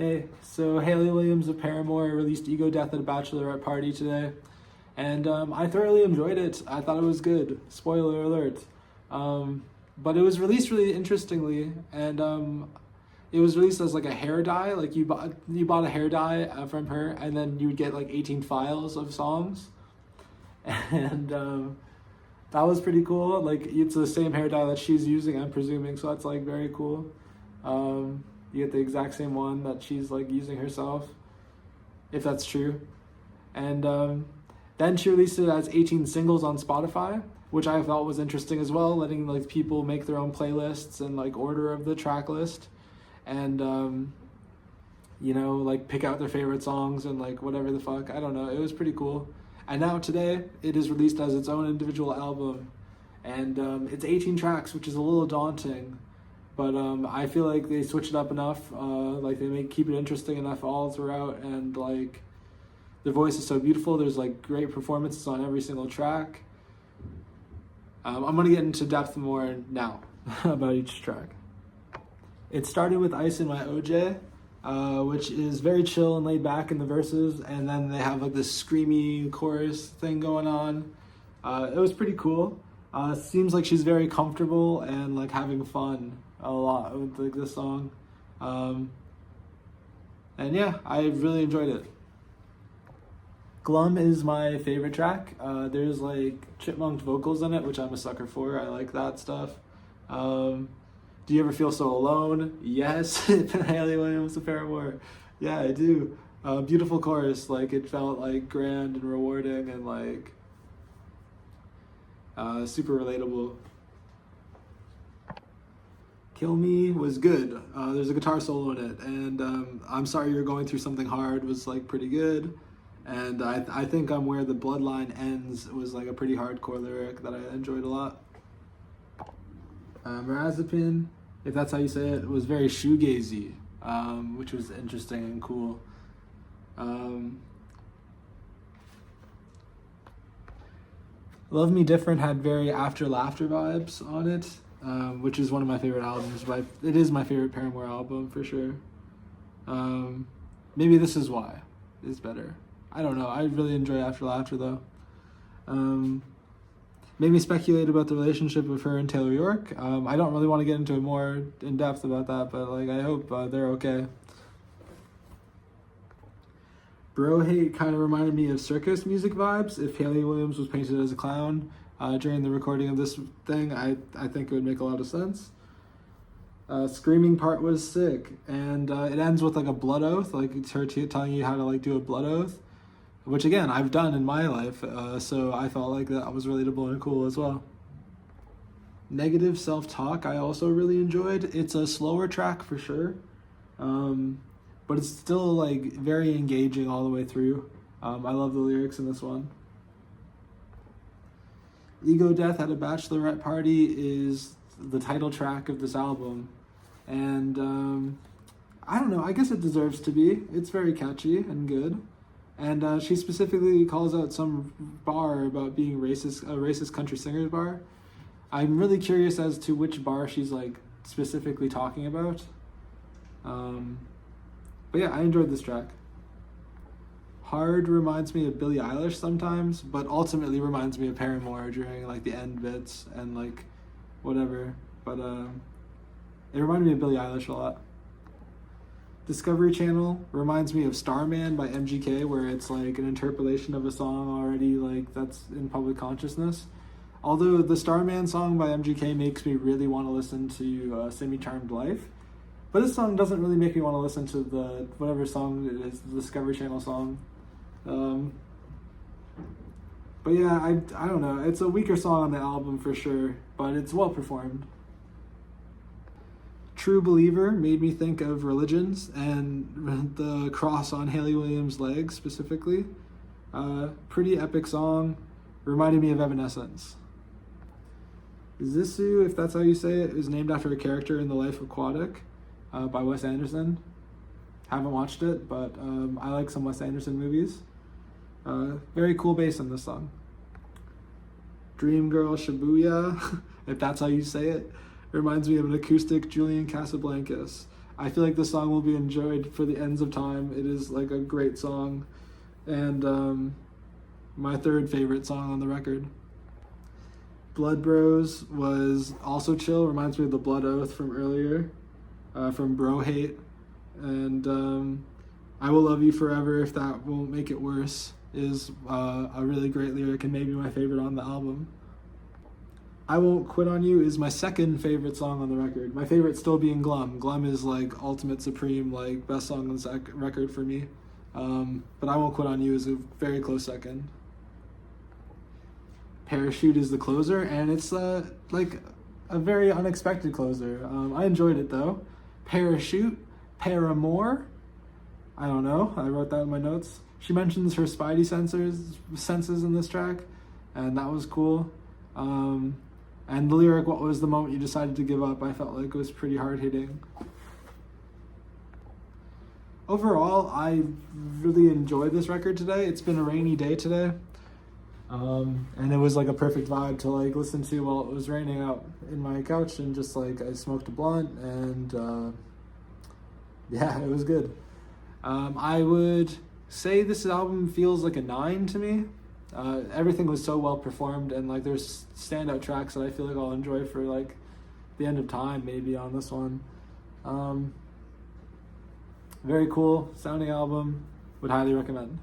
Hey, so Hayley Williams of Paramore released Ego Death at a Bachelorette party today, and I thoroughly enjoyed it. I thought it was good. Spoiler alert. But it was released really interestingly, and it was released as like a hair dye. Like you bought a hair dye from her, and then you would get like 18 files of songs, and that was pretty cool. Like it's the same hair dye that she's using, I'm presuming, so that's like very cool. You get the exact same one that she's like using herself, if that's true. And then she released it as 18 singles on Spotify, which I thought was interesting as well, letting like people make their own playlists and like order of the track list, and like pick out their favorite songs and like whatever the fuck. I don't know. It was pretty cool. And now today it is released as its own individual album, and it's 18 tracks, which is a little daunting. But I feel like they switch it up enough, like they keep it interesting enough all throughout, and like their voice is so beautiful. There's like great performances on every single track. I'm gonna get into depth more now about each track. It started with Ice in My OJ, which is very chill and laid back in the verses, and then they have like this screamy chorus thing going on. It was pretty cool. Seems like she's very comfortable and like having fun a lot with like this song, and yeah, I really enjoyed it. Glum is my favorite track. There's like chipmunked vocals in it, which I'm a sucker for. I like that stuff. Do you ever feel so alone? Yes. Hayley Williams of Paramore. Yeah, I do. Beautiful chorus. Like it felt like grand and rewarding and like super relatable. Kill Me was good. There's a guitar solo in it, and I'm Sorry You're Going Through Something Hard was like pretty good. And I think I'm Where the Bloodline Ends was like a pretty hardcore lyric that I enjoyed a lot. Marazepin, if that's how you say it, was very shoegazy, which was interesting and cool. Love Me Different had very After Laughter vibes on it, which is one of my favorite albums. But it is my favorite Paramore album for sure. Maybe This Is Why is better. I don't know. I really enjoy After Laughter though. Made me speculate about the relationship of her and Taylor York. I don't really want to get into more in depth about that, but like I hope they're okay. Bro Hate kind of reminded me of circus music vibes. If Hayley Williams was painted as a clown during the recording of this thing, I think it would make a lot of sense. Screaming part was sick, and it ends with like a blood oath, like it's her telling you how to like do a blood oath, which again I've done in my life, so I felt like that was relatable and cool as well. Negative Self-Talk I also really enjoyed. It's a slower track for sure, but it's still like very engaging all the way through. I love the lyrics in this one. Ego Death at a Bachelorette Party is the title track of this album, and I don't know, I guess it deserves to be. It's very catchy and good, and she specifically calls out some bar about being racist, a racist country singers bar. I'm really curious as to which bar she's like specifically talking about, but yeah, I enjoyed this track. Hard reminds me of Billie Eilish sometimes, but ultimately reminds me of Paramore during like the end bits and like whatever. But it reminded me of Billie Eilish a lot. Discovery Channel reminds me of Starman by MGK, where it's like an interpolation of a song already like that's in public consciousness. Although the Starman song by MGK makes me really want to listen to Semi-Charmed Life, but this song doesn't really make me want to listen to the whatever song it is, the Discovery Channel song. But yeah, I don't know. It's a weaker song on the album for sure, but it's well performed. True Believer made me think of Religions and the cross on Hayley Williams' leg specifically. Pretty epic song. Reminded me of Evanescence. Zissou, if that's how you say it, is named after a character in The Life Aquatic by Wes Anderson. Haven't watched it, but I like some Wes Anderson movies. Very cool bass in this song. Dream Girl Shibuya, if that's how you say it, reminds me of an acoustic Julian Casablancas. I feel like the song will be enjoyed for the ends of time. It is like a great song, and my third favorite song on the record. Blood Bros was also chill. Reminds me of the Blood Oath from earlier, from Bro Hate, and I Will Love You Forever If That Won't Make It Worse is a really great lyric and maybe my favorite on the album. I Won't Quit on You is my second favorite song on the record. My favorite still being Glum. Glum is like ultimate supreme, like best song on the record for me. But I Won't Quit on You is a very close second. Parachute is the closer, and it's like a very unexpected closer. I enjoyed it though. Parachute, Paramore. I don't know. I wrote that in my notes. She mentions her spidey senses in this track, and that was cool. And the lyric, "What was the moment you decided to give up?" I felt like it was pretty hard hitting. Overall, I really enjoyed this record today. It's been a rainy day today. And it was like a perfect vibe to like listen to while it was raining out in my couch, and just like I smoked a blunt, and yeah, it was good. I would say this album feels like a 9 to me. Everything was so well performed, and like there's standout tracks that I feel like I'll enjoy for like the end of time maybe on this one. Very cool sounding album, would highly recommend.